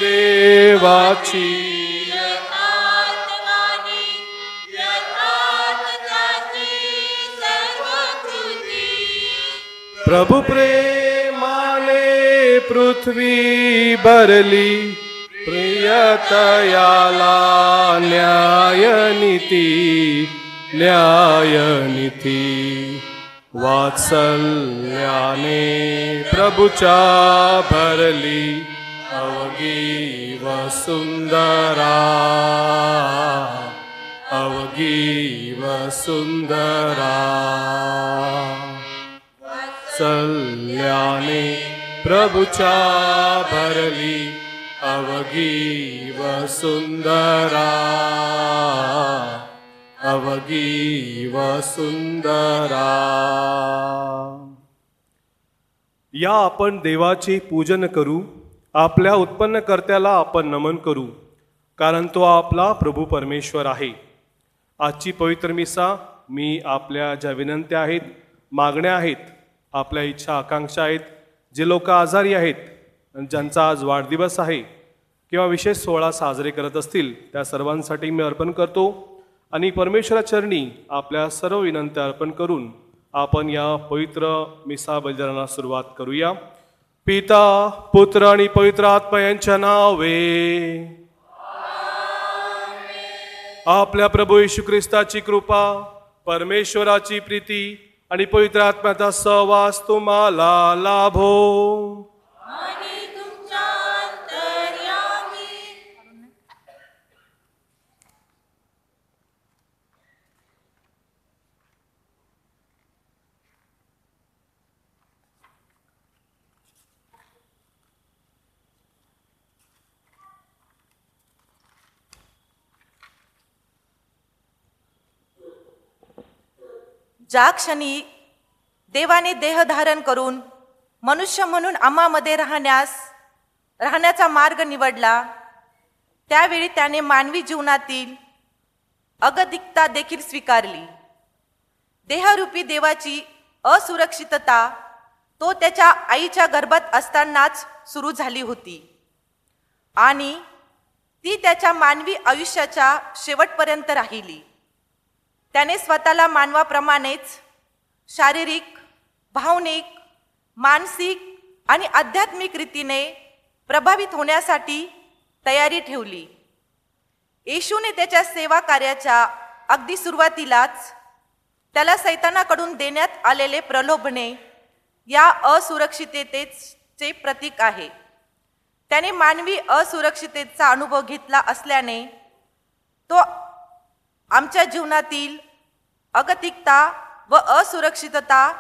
देवाची प्रभु प्रेमाने पृथ्वी भरली प्रियतयाला न्यायनीती वात्सल्याने प्रभुच्या भरली अवघी वसुंधरा वात्सल्याने प्रभुच्या भरली अवघी वसुंधरा या आपण देवाचे पूजन करू, आपल्या उत्पन्नकर्त्याला आपण नमन करू, कारण तो आपला प्रभू परमेश्वर आहे. आजची पवित्र मिसा मी आपल्या ज्या विनंत्या आहेत, मागण्या आहेत, आपल्या इच्छा आकांक्षा आहेत, जे लोक आजारी आहेत, ज्यांचा आज वाढदिवस आहे किंवा विशेष सोहळा साजरे करत असतील, त्या सर्वांसाठी मी अर्पण करतो आणि परमेश्वराचरणी आपल्या सर्व विनंत्या अर्पण करून आपण या पवित्र मिसा बलिदानाला सुरुवात करूया. पिता, पुत्र आणि पवित्र आत्मा यांच्या नावे. आपल्या प्रभू येशू ख्रिस्ताची कृपा, परमेश्वराची प्रीती आणि पवित्र आत्म्याचा सहवास तुम्हाला लाभो. ज्या क्षणी देवाने देह धारण करून मनुष्य म्हणून आम्हामध्ये राहण्याचा मार्ग निवडला, त्यावेळी त्याने मानवी जीवनातील अगतिकता देखील स्वीकारली. देहरूपी देवाची असुरक्षितता तो त्याच्या आईच्या गर्भात असतानाच सुरू झाली होती आणि ती त्याच्या मानवी आयुष्याच्या शेवटपर्यंत राहिली. त्याने स्वतःला मानवाप्रमाणेच शारीरिक, भावनिक, मानसिक आणि आध्यात्मिक रीतीने प्रभावित होण्यासाठी तयारी ठेवली. येशूने त्याच्या सेवा कार्याच्या अगदी सुरुवातीलाच त्याला सैतानाकडून देण्यात आलेले प्रलोभने या असुरक्षिततेचे प्रतीक आहे. त्याने मानवी असुरक्षिततेचा अनुभव घेतला असल्याने तो आमच्या जीवनातील अगतिकता व असुरक्षितता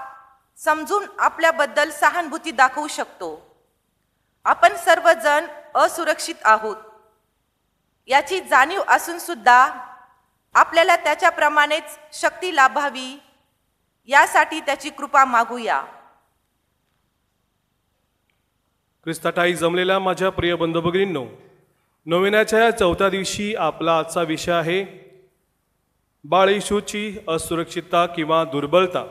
समजून आपल्याबद्दल सहानुभूती दाखवू शकतो. आपण सर्वजण असुरक्षित आहोत याची जाणीव असून सुद्धा आपल्याला त्याच्याप्रमाणेच शक्ती लाभावी यासाठी त्याची कृपा मागूया. ख्रिस्ताठाई जमलेल्या माझ्या प्रिय बंधू भगिनींनो, नोवेनाच्या 4थ्या दिवशी आपला आजचा विषय आहे बाळ येशूची असुरक्षितता किंवा दुर्बलता.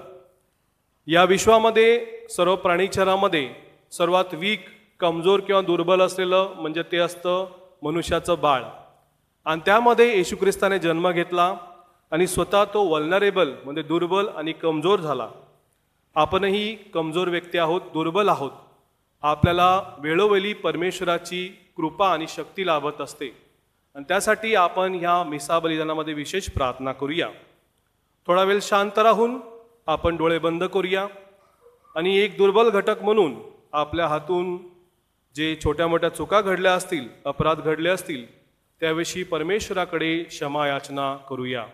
या विश्वामध्ये सर्व प्राणीचरामध्ये सर्वात वीक, कमजोर किंवा दुर्बल असलेलं म्हणजे ते असतं मनुष्याचं बाळ. आणि त्यामध्ये येशू ख्रिस्ताने जन्म घेतला आणि स्वतः तो वल्नरेबल म्हणजे दुर्बल आणि कमजोर झाला. आपणही कमजोर व्यक्ती आहोत, दुर्बल आहोत. आपल्याला वेळोवेळी परमेश्वराची कृपा आणि शक्ती लाभत असते आणि त्यासाठी आपण ह्या मिसा बलिदानामध्ये विशेष प्रार्थना करूया. थोडा वेळ शांत राहून आपण डोळे बंद करूया आणि एक दुर्बल घटक म्हणून आपल्या हातून जे छोट्या मोठ्या चुका घडल्या असतील, अपराध घडले असतील, त्याविषयी परमेश्वराकडे क्षमा याचना करूया.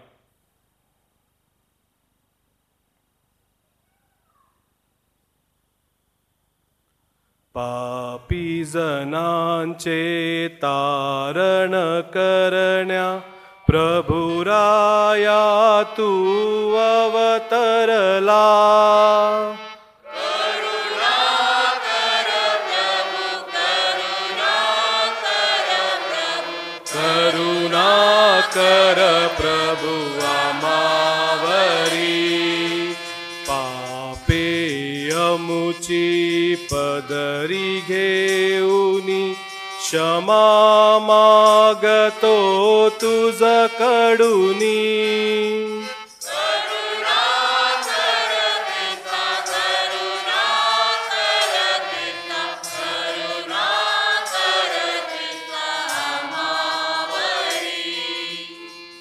पापी जनांचे तारण करण्या प्रभुराया तू अवतरला. करुणा कर प्रभु आमावरी. पापे अमुची पदरी घेऊनी क्षमा मागतो तुझ कडुनी.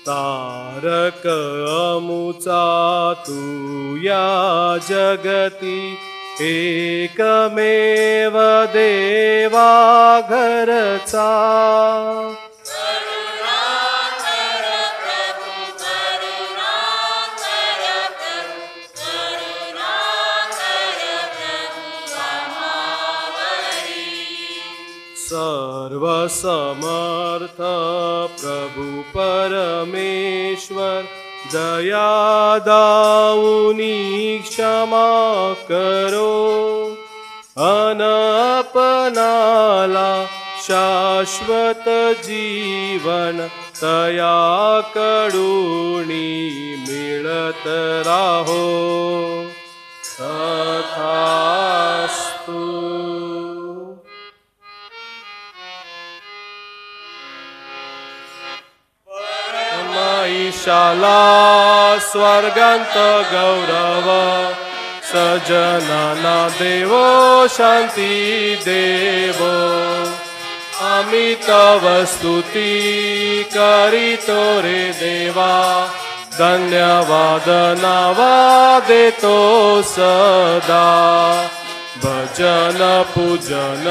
तारक अमुचा तू या जगती, एकमेव देवा घरचा. सर्व समर्थ प्रभु परमेश्वर, दया दाऊनी क्षमा करो. अनपनाला शाश्वत जीवन, तया कडुनी मिळत राहो. तथास्तु. ईशाला स्वर्गांत गौरव, सजनाना देवो शांती देवो. आम्ही तव स्तुती करीतो रे देवा, धन्यवाद नावा देतो सदा. भजन पूजन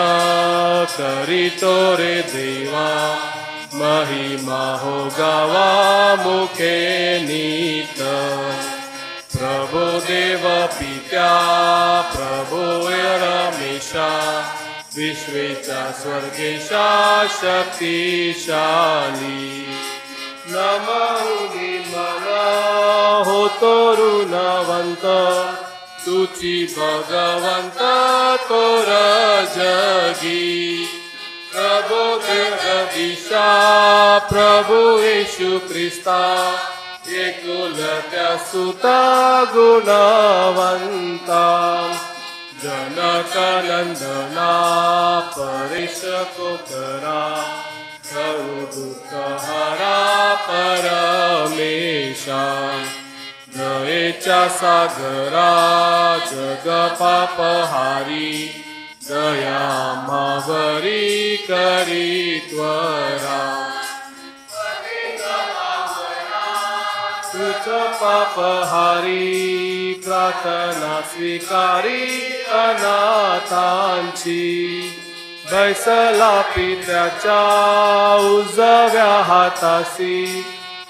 करीतो रे देवा, महिमा हो गावा मुखे नीत. प्रभो देव पित्या प्रभो रमेशा, विश्वेचा स्वर्गेशा शक्तिशाली. नमोनी मला होतो ऋणवंत, तुची भगवंत कोर जगी. प्रभो जगदीशा प्रभु येशू ख्रिस्ता, एकुलत्या सुता गुणवंता. जनक नंदना परेश कोकरा, करू दुःख हरा परमेशा. दयेच्या सागरा जग पापहारी, दया मावरी करी त्वरा. तुझ पापहारी प्रार्थना स्वीकारी अनाथांची. बैसला पित्याच्या उजव्या हातासी,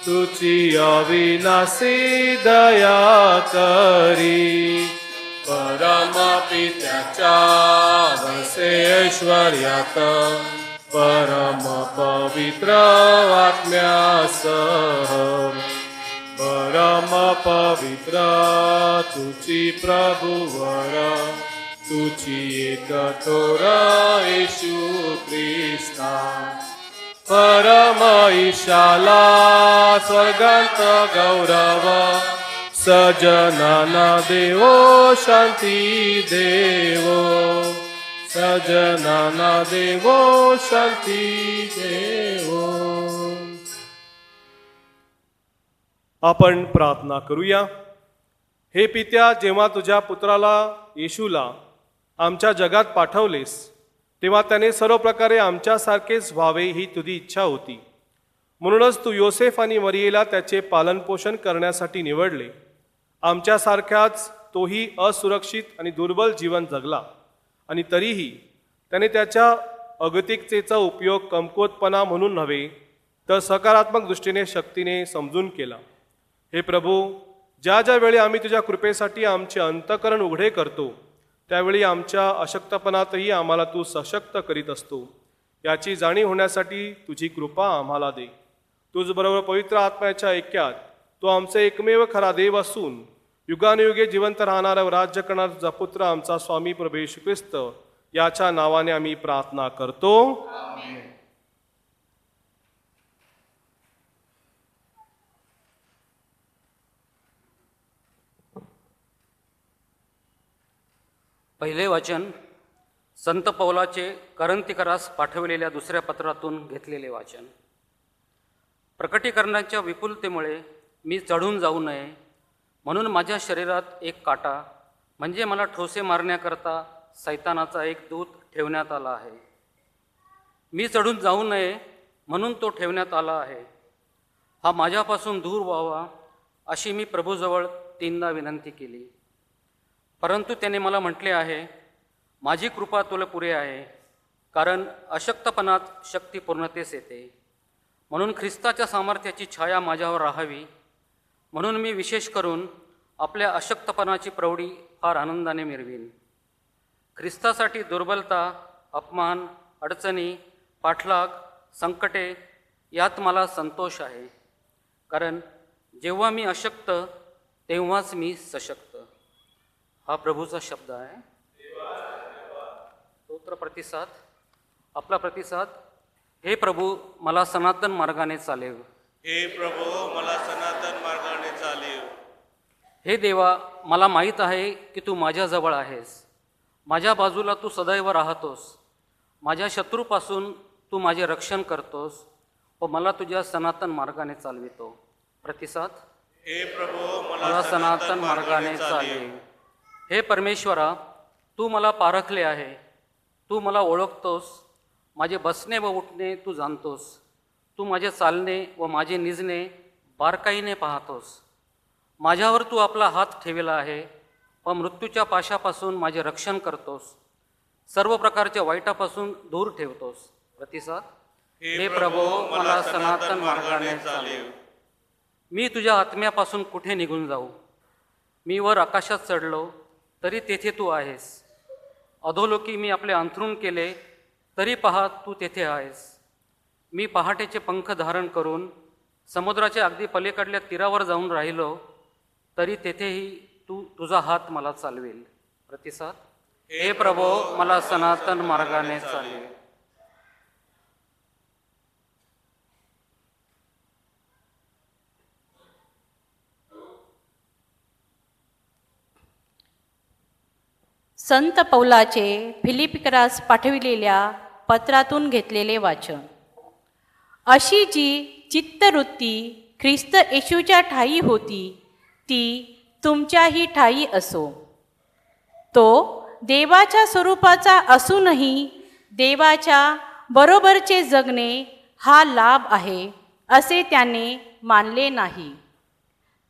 तुझी अविनाशी दया करी. परम पित्याच्या वसे ऐश्वर्यात, परम पवित्र आत्म्यासह. परम पवित्र तुची प्रभुवर, तुची एक थोर येशू ख्रिस्ता. परम ईशाला स्वर्गांत गौरव, सजनाना देवो शांती देवो. सजनाना देवो शांती देवो. आपण प्रार्थना करूया. हे पित्या, जेव्हा तुझ्या पुत्राला येशूला आमच्या जगात पाठवलेस, तेव्हा त्याने सर्व प्रकारे आमच्यासारखेच व्हावे ही तुझी इच्छा होती. म्हणूनच तू योसेफ आणि मरियेला त्याचे पालनपोषण करण्यासाठी निवडले. आमच्यासारख्याच तोही असुरक्षित आणि दुर्बल जीवन जगला, आणि तरीही त्याने त्याच्या अगतिकतेचा उपयोग कमकुवतपणा म्हणून नव्हे तर सकारात्मक दृष्टीने शक्तीने समजून केला. हे प्रभू, ज्या ज्या वेळी आम्ही तुझ्या कृपेसाठी आमचे अंतःकरण उघडे करतो, त्यावेळी आमच्या अशक्तपणातही आम्हाला तू सशक्त करीत असतो. याची जाणीव होण्यासाठी तुझी कृपा आम्हाला दे. तुझबरोबर पवित्र आत्म्याच्या ऐक्यात तो आमचा एकमेव खरा देव असून युगानुयुगे जिवंत राहणारा व राज्य करणारा तुझा पुत्र आमचा स्वामी प्रभू येशू ख्रिस्त, याच्या नावाने आम्ही प्रार्थना करतो. पहिले वचन संत पौलाचे करंथीकरास पाठवलेल्या दुसऱ्या पत्रातून घेतलेले वाचन. प्रकटीकरणाच्या विपुलतेमुळे मी चढून जाऊ नये म्हणून माझ्या शरीरात एक काटा म्हणजे मला ठोसे मारण्याकरता सैतानाचा एक दूत ठेवण्यात आला आहे. मी चढून जाऊ नये म्हणून तो ठेवण्यात आला आहे. हा माझ्यापासून दूर व्हावा अशी मी प्रभूजवळ 3दा विनंती केली. परंतु त्याने मला म्हटले आहे, माझी कृपा तुला पुरे आहे, कारण अशक्तपणात शक्ती पूर्णतेस येते. म्हणून ख्रिस्ताच्या सामर्थ्याची छाया माझ्यावर राहावी म्हणून मी विशेष करून आपल्या अशक्तपणाची प्रौढी फार आनंदाने मिरवीन. ख्रिस्तासाठी दुर्बलता, अपमान, अडचणी, पाठलाग, संकटे यात मला संतोष आहे, कारण जेव्हा मी अशक्त तेव्हाच मी सशक्त. हा प्रभूचा शब्द आहे. स्तोत्र. प्रतिसाद. आपला प्रतिसाद. हे प्रभू मला सनातन मार्गाने चालेव. हे प्रभू मला सनातन मार्गाने चालेव. हे देवा, मला माहीत आहे की तू माझ्याजवळ आहेस. माझ्या बाजूला तू सदैव राहतोस. माझ्या शत्रूपासून तू माझे रक्षण करतोस व मला तुझ्या सनातन मार्गाने चालवितो. प्रतिसाद. हे प्रभू मला सनातन मार्गाने चालेव. हे परमेश्वरा, तू मला पारखले आहे. तू मला ओळखतोस. माझे बसणे व उठणे तू जाणतोस. तू माझे चालणे व माझे निजणे बारकाईने पाहतोस. माझ्यावर तू आपला हात ठेवला आहे व मृत्यूच्या पाशापासून माझे रक्षण करतोस. सर्व प्रकारच्या वाईटापासून दूर ठेवतोस. प्रतिसाद. हे प्रभू मला सनातन मार्गाने चालेव. मी तुझ्या आत्म्यापासून कुठे निघून जाऊ? मी वर आकाशात चढलो तरी तेथे तू आहेस. अधोलोकी मी आपले अंथरूण केले तरी पहा तू तेथे आहेस. मी पहाटेचे पंख धारण करून समुद्राच्या अगदी पलीकडल्या तीरावर जाऊन राहिलो तरी तेथेही तू तुझा हात मला चालवेल. प्रतिसाद. हे प्रभो मला सनातन मार्गाने चालवेल. संत पौलाचे फिलिपिकरास पाठविलेल्या पत्रातून घेतलेले वाचन. अशी जी चित्तवृत्ती ख्रिस्त येशूच्या ठायी होती ती तुमच्याही ठायी असो. तो देवाच्या स्वरूपाचा असूनही देवाच्या बरोबरचे जगणे हा लाभ आहे असे त्याने मानले नाही,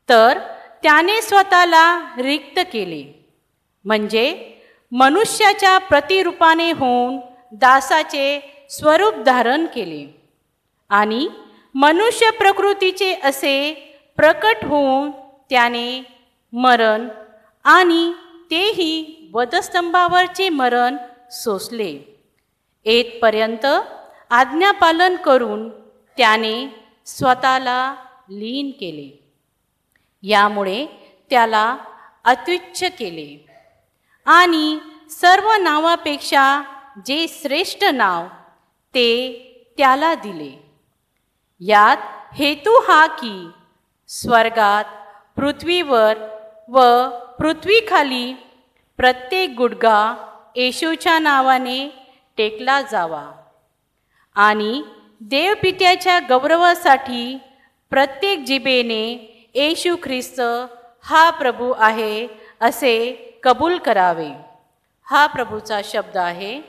तर त्याने स्वतःला रिक्त केले, म्हणजे मनुष्याच्या प्रतिरूपाने होऊन दासाचे स्वरूप धारण केले आणि मनुष्य प्रकृतीचे असे प्रकट होऊन त्याने मरण आणि तेही वधस्तंभावरचे मरण सोसले. येथपर्यंत आज्ञापालन करून त्याने स्वतःला लीन केले. यामुळे त्याला अत्युच्च केले आणि सर्व नावापेक्षा जे श्रेष्ठ नाव ते त्याला दिले. यात हेतू हा की स्वर्गात, पृथ्वीवर व पृथ्वीखाली प्रत्येक गुडघा येशूच्या नावाने टेकला जावा आणि देवपित्याच्या गौरवासाठी प्रत्येक जिभेने येशू ख्रिस्त हा प्रभू आहे असे कबूल करावे. हा प्रभूचा शब्द आहे.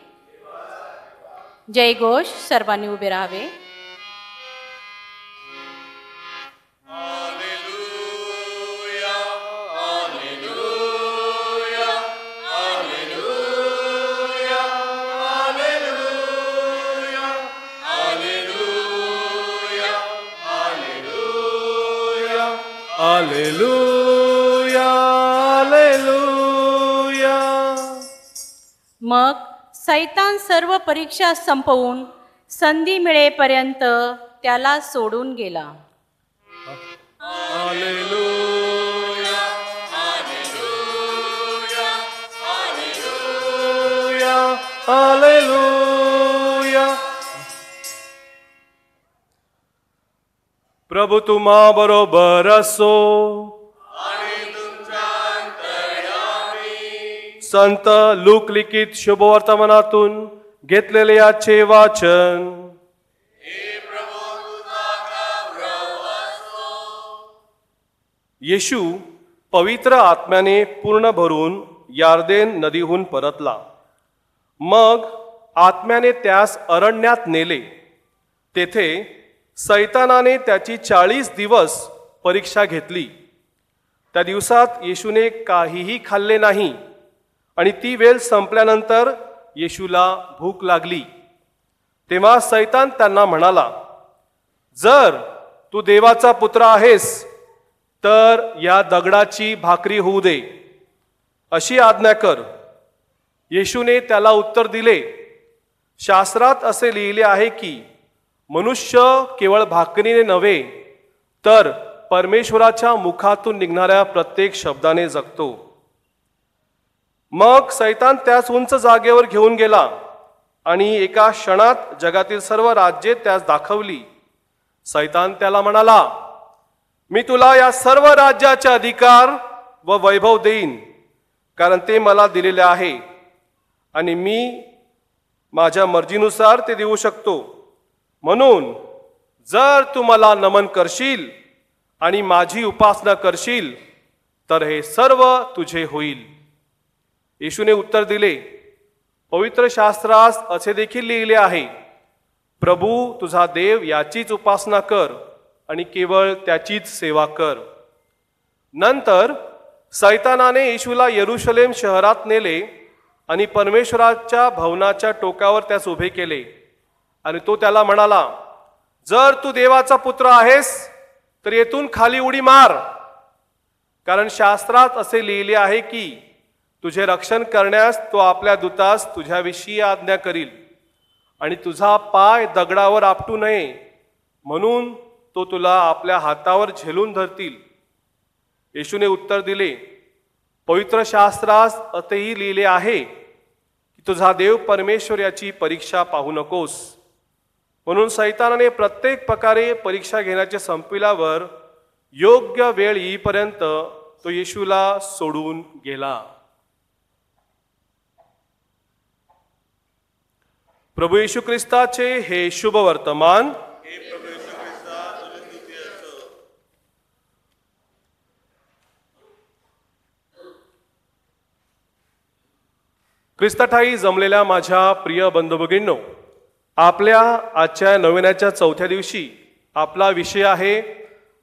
जयघोष. सर्वांनी उभे राहावे. Hallelujah, hallelujah. मग सैतान सर्व परीक्षा संपवून संधी मिळेपर्यंत त्याला सोडून गेला. Hallelujah, hallelujah, hallelujah, hallelujah. प्रभू तुम्हा बरोबर असो. संत लूक लिखित शुभवर्तमानातून घेतलेले आजचे वाचन. येशू पवित्र आत्म्याने पूर्ण भरून यार्देन नदीहून परतला. मग आत्म्याने त्यास अरण्यात नेले. तेथे सैतानाने त्याची 40 दिवस परीक्षा घेतली. त्या दिवसात येशूने काहीही खाल्ले नाही आणि ती वेळ संपल्यानंतर येशूला भूक लागली. तेव्हा सैतान त्यांना म्हणाला, जर तू देवाचा पुत्र आहेस तर या दगडाची भाकरी होऊ दे, अशी आज्ञा कर. येशूने त्याला उत्तर दिले, शास्त्रात असे लिहिले आहे की मनुष्य केवळ भाकरीने नव्हे तर परमेश्वराच्या मुखातून निघणाऱ्या प्रत्येक शब्दाने जगतो. मग सैतान त्यास उंच जागेवर घेऊन गेला आणि एका क्षणात जगातील सर्व राज्ये त्यास दाखवली. सैतान त्याला म्हणाला, मी तुला या सर्व राज्याचे अधिकार व वैभव देईन, कारण ते मला दिलेले आहे आणि मी माझ्या मर्जीनुसार ते देऊ शकतो. म्हणून जर तू मला नमन करशील आणि माझी उपासना करशील तर हे सर्व तुझे होईल. येशूने उत्तर दिले, पवित्र शास्त्रास असे देखील लिहिले आहे, प्रभू तुझा देव याचीच उपासना कर आणि केवळ त्याचीच सेवा कर. नंतर सैतानाने येशूला यरूशलेम शहरात नेले आणि परमेश्वराच्या भवनाच्या टोकावर त्यास उभे केले आणि तो त्याला म्हणाला, जर तू देवाचा पुत्र आहेस तर येथून खाली उडी मार, कारण शास्त्रात असे लिहिले आहे की तुझे रक्षण करण्यास तो आपल्या दूतास तुझ्याविषयी आज्ञा करील आणि तुझा पाय दगडावर आपटू नये म्हणून तो तुला आपल्या हातावर झेलून धरतील. येशूने उत्तर दिले, पवित्र शास्त्रास असेही लिहिले आहे की तुझा देव परमेश्वर याची परीक्षा पाहू नकोस. म्हणून सैतानाने प्रत्येक प्रकारे परीक्षा घेण्याचे संपविल्यावर योग्य वेळ येईपर्यंत तो येशूला सोडून गेला. प्रभू येशू ख्रिस्ताचे हे शुभ वर्तमान. ख्रिस्ताठाई जमलेल्या माझ्या प्रिय बंधू भगिनींनो, आपल्या आजच्या नोवेनाच्या 4थ्या दिवशी आपला विषय आहे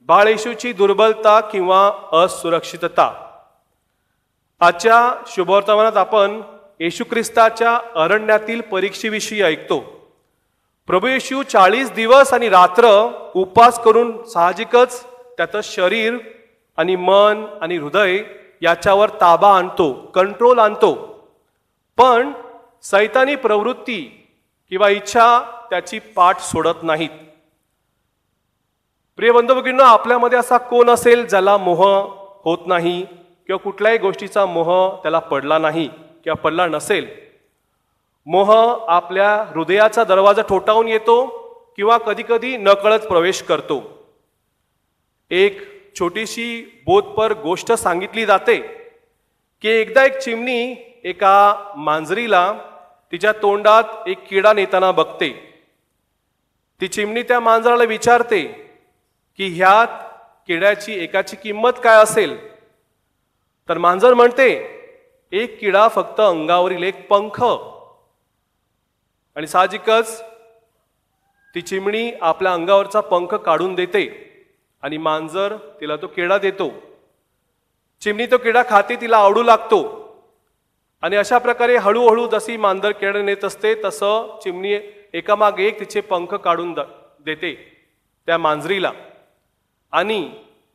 बाळ येशूची दुर्बलता किंवा असुरक्षितता. आजच्या शुभवर्तमानात आपण येशू ख्रिस्ताच्या अरण्यातील परीक्षेविषयी ऐकतो. प्रभू येशू 40 दिवस आणि रात्र उपवास करून साहजिकच त्याचं शरीर आणि मन आणि हृदय याच्यावर ताबा आणतो, कंट्रोल आणतो. पण सैतानी प्रवृत्ती किंवा इच्छा त्याची पाठ सोडत नाहीत. प्रिय बंधू भगिनींनो, आपल्यामध्ये असा कोण असेल ज्याला मोह होत नाही किंवा कुठल्याही गोष्टीचा मोह त्याला पडला नाही किंवा पडला नसेल. मोह आपल्या हृदयाचा दरवाजा ठोठावून येतो किंवा कधीकधी नकळत प्रवेश करतो. एक छोटीशी बोधपर गोष्ट सांगितली जाते की एकदा एक चिमणी एका मांजरीला तिच्या तोंडात एक किडा नेताना बघते. ती चिमणी त्या मांजराला विचारते की ह्यात किड्याची एकाची किंमत काय असेल. तर मांजर म्हणते, एक किडा फक्त अंगावरील एक पंख. आणि साहजिकच ती चिमणी आपल्या अंगावरचा पंख काढून देते आणि मांजर तिला तो किडा देतो. चिमणी तो किडा खाते, तिला आवडू लागतो आणि अशा प्रकारे हळूहळू जशी मांजर किडा नेत असते तसं चिमणी एकामागे एक तिचे पंख काढून देते त्या मांजरीला. आणि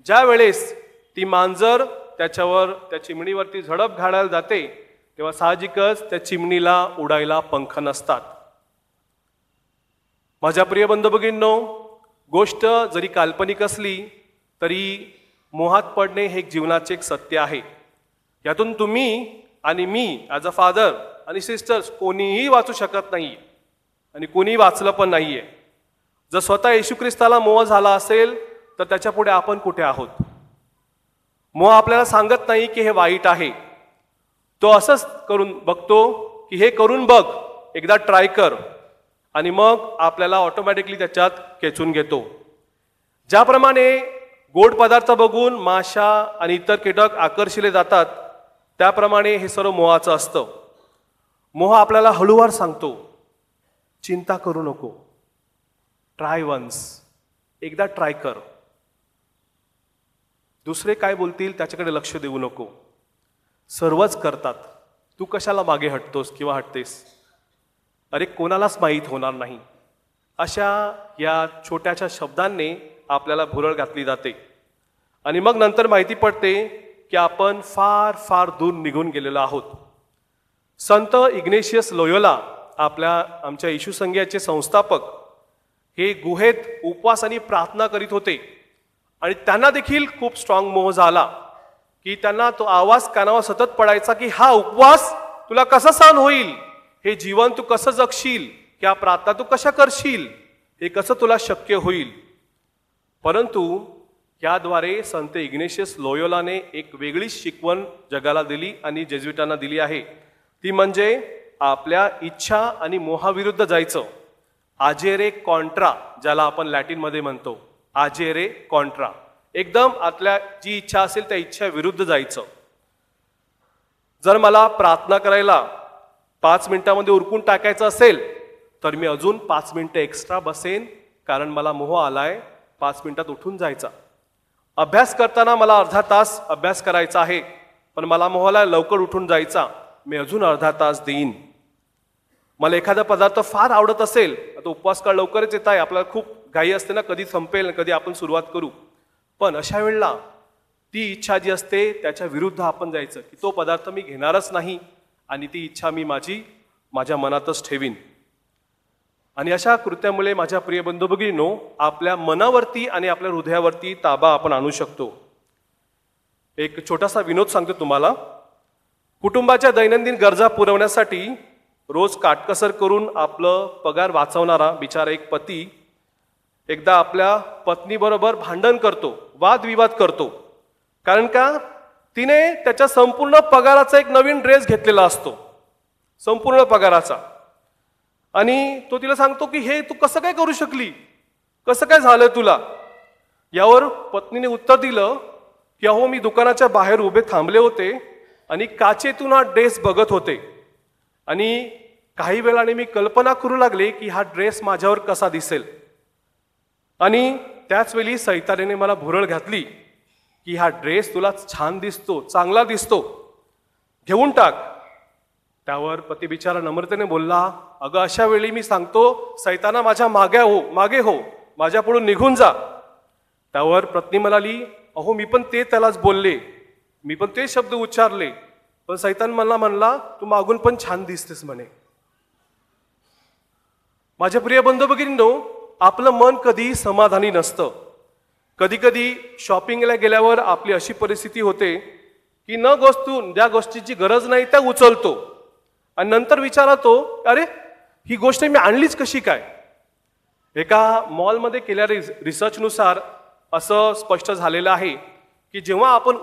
ज्या वेळेस ती मांजर त्या चिमणीवरती झडप घालायला जाते तेव्हा साहजिकच त्या चिमणीला उडायला पंख नसतात. माझ्या प्रिय बंधू भगिनींनो, गोष्ट जरी काल्पनिक असली तरी मोहात पडणे हे जीवनाचे एक सत्य आहे. यातून तुम्ही आणि मी ॲज अ फादर आणि सिस्टर्स कोणीही वाचू शकत नाही आणि कोणीही वाचलं पण नाहीये. जर स्वतः येशू ख्रिस्ताला मोह झाला असेल तर त्याच्या पुढे आपण कुठे आहोत. मोह आपल्याला सांगत नाही की हे वाईट आहे. तो असंच करून बघतो की हे करून बघ, एकदा ट्राय कर, आणि मग आपल्याला ऑटोमॅटिकली त्याच्यात खेचून घेतो. ज्याप्रमाणे गोड पदार्थ बघून माशा आणि इतर कीटक आकर्षिले जातात, त्याप्रमाणे हे सर्व मोहाचं असतं. मोह आपल्याला हळूवार सांगतो, चिंता करू नको, ट्राय वन्स, एकदा ट्राय कर, दुसरे काय बोलतील त्याच्याकडे लक्ष देऊ नको, सर्वच करतात, तू कशाला मागे हटतोस किंवा हटतेस, अरे कोणालाच माहीत होणार नाही. अशा या छोट्याशा शब्दांनी आपल्याला भुरळ घातली जाते आणि मग नंतर माहिती पडते की आपण फार फार दूर निघून गेलेलो आहोत. संत इग्नेशियस लोयोला आमच्या येशू संघाचे संस्थापक हे गुहेत उपवास आणि प्रार्थना करीत होते आणि त्यांना देखील खूप स्ट्रॉंग मोह झाला की त्यांना तो आवाज कानावर सतत पडायचा की हा उपवास तुला कसा सहन होईल, हे जीवन तू कसं जगशील, क्या प्रार्थना तू कशा करशील, हे कसं तुला शक्य होईल. परंतु याद्वारे संत इग्नेशियस लोयोलाने एक वेगळी शिकवण जगाला दिली आणि जेजुइटांना दिली आहे. ती म्हणजे आपल्या इच्छा आणि मोहाविरुद्ध जायचं. आजेरे कॉन्ट्रा, ज्याला आपण लॅटिनमध्ये म्हणतो, आजेरे कॉन्ट्रा, एकदम आपल्या जी इच्छा असेल त्या इच्छा विरुद्ध जायचं. जर मला प्रार्थना करायला 5 मिनिटामध्ये उरकून टाकायचं असेल तर मी अजून 5 मिनिटं एक्स्ट्रा बसेन, कारण मला मोह आलाय 5 मिनिटात उठून जायचा. अभ्यास करताना मला अर्धा तास अभ्यास करायचा आहे, पण मला मोहाला लवकर उठून जायचा, मी अजून अर्धा तास देईन. मला एखादा पदार्थ फार आवडत असेल, आता उपवास काळ लवकरच येत आहे, आपल्याला खूप घाई असते ना, कधी संपेल कधी आपण सुरुवात करू, पण अशा वेळेला ती इच्छा जी असते त्याच्या विरुद्ध आपण जायचं की तो पदार्थ मी घेणारच नाही आणि ती इच्छा मी माझ्या मनातच ठेवीन. आणि अशा कृत्यामुळे माझ्या प्रिय बंधू भगिनींनो, आपल्या मनावरती आणि आपल्या हृदयावरती ताबा आपण आणू शकतो. एक छोटासा विनोद सांगतो तुम्हाला. कुटुंबाच्या दैनंदिन गरजा पुरवण्यासाठी रोज काटकसर करून आपलं पगार वाचवणारा बिचारा एक पती एकदा आपल्या पत्नीबरोबर भांडण करतो, वादविवाद करतो. कारण का, तिने त्याच्या संपूर्ण पगाराचा एक नवीन ड्रेस घेतलेला असतो, संपूर्ण पगाराचा, आणि तो तिला सांगतो की हे तू कसं काय करू शकली, कसं काय झालं तुला. यावर पत्नीने उत्तर दिलं की अहो, मी दुकानाच्या बाहेर उभे थांबले होते आणि काचेतून हा ड्रेस बघत होते आणि काही वेळाने मी कल्पना करू लागले की हा ड्रेस माझ्यावर कसा दिसेल, आणि त्याच वेळी सैतानेने मला भुरळ घातली की हा ड्रेस तुला छान दिसतो, चांगला दिसतो, घेऊन टाक. त्यावर पती बिचारा नम्रतेने बोलला, अगं अशा वेळी मी सांगतो सैताना माझ्या मागे हो, माझ्या पुढून निघून जा. त्यावर पत्नी म्हणाली, अहो मी पण ते त्यालाच बोलले, मी पण ते शब्द उच्चारले, पण सैतान मला म्हणला तू मागून पण छान दिसतेस म्हणे. माझ्या प्रिय बंधू भगिनींनो, आपलं मन कधी समाधानी नसतं. कधी कधी शॉपिंगला गेल्यावर आपली अशी परिस्थिती होते की ज्या गोष्टीची गरज नाही त्या उचलतो आणि नंतर विचारतो, अरे ही गोष्ट मी आणलीच कशी काय. एका मॉलमध्ये केलेल्या रिसर्चनुसार असं स्पष्ट झालेलं आहे की जेव्हा आपण